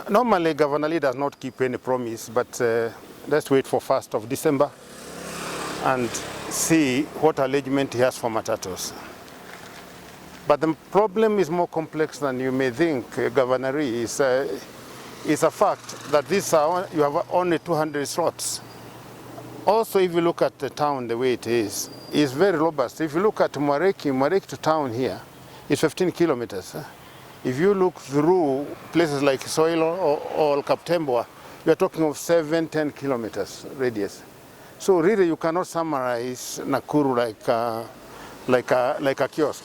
Normally, Governor Lee does not keep any promise, but let's wait for 1st of December and see what arrangement he has for Matatus. But the problem is more complex than you may think, Governor Lee. It's a fact that you have only 200 slots. Also, if you look at the town the way it is, it's very robust. If you look at Mwareki to town here, it's 15 kilometers. If you look through places like Soilo or Kaptembwa, we are talking of 7-10 kilometers radius. So really, you cannot summarize Nakuru like a kiosk.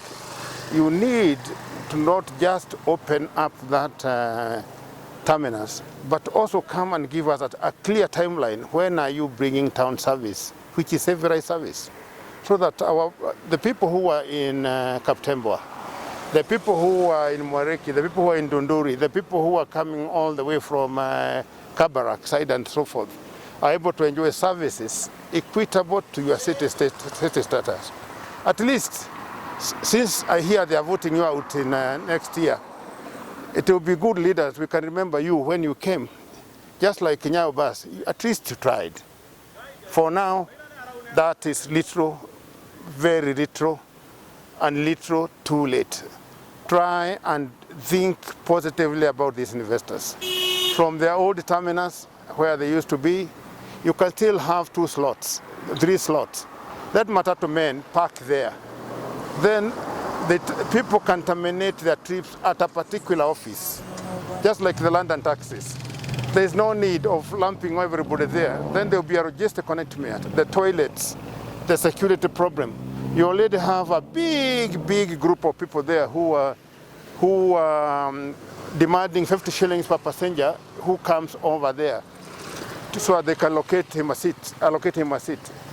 You need to not just open up that terminus, but also come and give us a clear timeline. When are you bringing town service, which is every service, so that the people who are in Kaptembwa, the people who are in Mwareki, the people who are in Dunduri, the people who are coming all the way from Kabarak side and so forth, are able to enjoy services equitable to your city status. At least, since I hear they are voting you out in next year, it will be good leaders. We can remember you when you came, just like Nyayo Bus. At least you tried. For now, that is little, very little, and little too late. Try and think positively about these investors. From their old terminus, where they used to be, you can still have 2 slots, 3 slots. Let Matatu men park there. Then people can terminate their trips at a particular office, just like the London taxis. There is no need of lumping everybody there. Then there will be a register connectment, the toilets, the security problem. You already have a big group of people there who are demanding 50 shillings per passenger who comes over there, so they can allocate him a seat.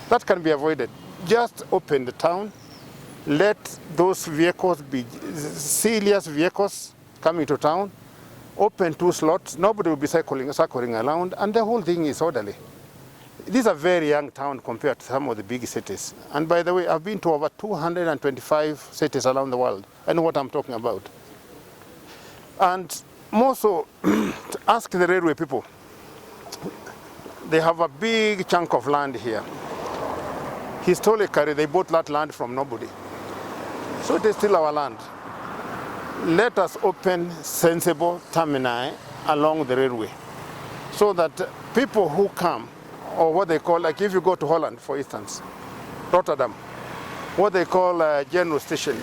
That can be avoided. Just open the town. Let those vehicles be serious vehicles coming to town. Open 2 slots. Nobody will be circling around, and the whole thing is orderly. This is a very young town compared to some of the big cities. And by the way, I've been to over 225 cities around the world. I know what I'm talking about. And more so, ask the railway people. They have a big chunk of land here. Historically, they bought that land from nobody. So it is still our land. Let us open sensible termini along the railway, so that people who come, or what they call, like if you go to Holland, for instance, Rotterdam, what they call a general station.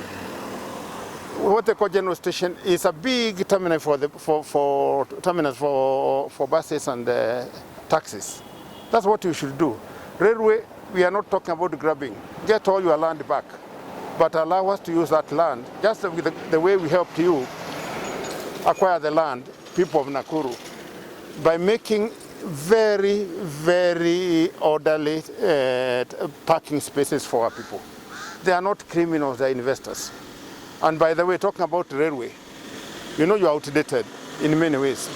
What they call general station is a big terminal for buses and taxis. That's what you should do. Railway, we are not talking about grabbing. Get all your land back, but allow us to use that land, just the way we helped you acquire the land, people of Nakuru, by making very orderly parking spaces for our people. They are not criminals, they are investors. And by the way, talking about the railway, you know you're outdated in many ways.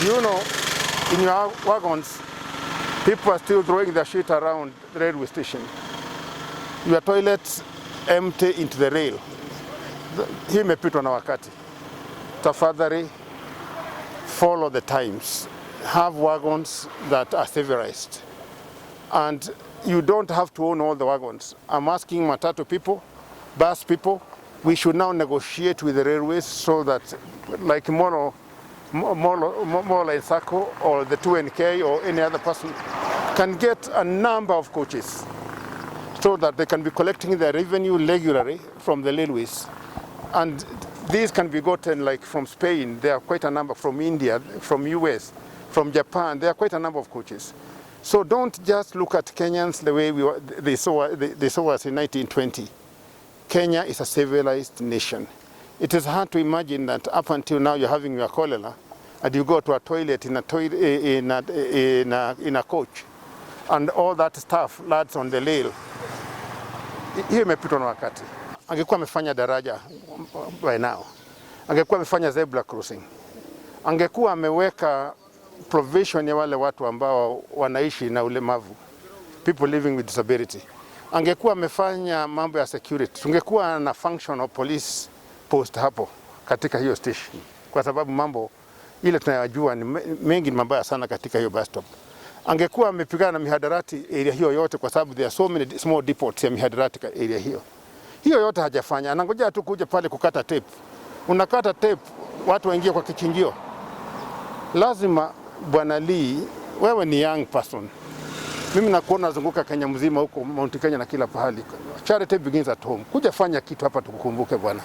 You know, in your wagons, people are still throwing their shit around the railway station. Your toilets empty into the rail. Hii imepitwa na wakati. Tafadhali, follow the times. Have wagons that are civilized. And you don't have to own all the wagons. I'm asking Matatu people, bus people, we should now negotiate with the railways so that, like Mola in Sacco or the 2NK or any other person, can get a number of coaches so that they can be collecting their revenue regularly from the railways. And these can be gotten like from Spain, there are quite a number, from India, from US, from Japan, there are quite a number of coaches. So don't just look at Kenyans the way they saw us in 1920. Kenya is a civilized nation. It is hard to imagine that up until now you're having your cholera and you go to a toilet in a coach and all that stuff lands on the rail. Hiyo imepitwa na wakati. Angekuwa amefanya daraja by now. Angekuwa amefanya zebra crossing. Angekuwa ameweka provision ya wale watu ambao wanaishi na ulemavu, people living with disability. Angekuwa amefanya mambo ya security. Tungekuwa na functional police post hapo katika hiyo station, kwa sababu mambo ile tunayajua ni mengi mabaya sana katika hiyo bus stop. Angekuwa amepigana na mihadarati area hiyo yote, kwa sababu there are so many small depots ya mihadarati area hiyo. Hiyo yote hajafanya, anangojea tu kuja pale kukata tape. Unakata tape, watu waingie kwa kichinjio. Lazima Bwana Lee, wewe ni young person. Mimi nakuona nazunguka Kenya mzima huko, Mount Kenya na kila pahali. Charity begins at home. Kuja fanya kitu hapa tukukumbuke bwana.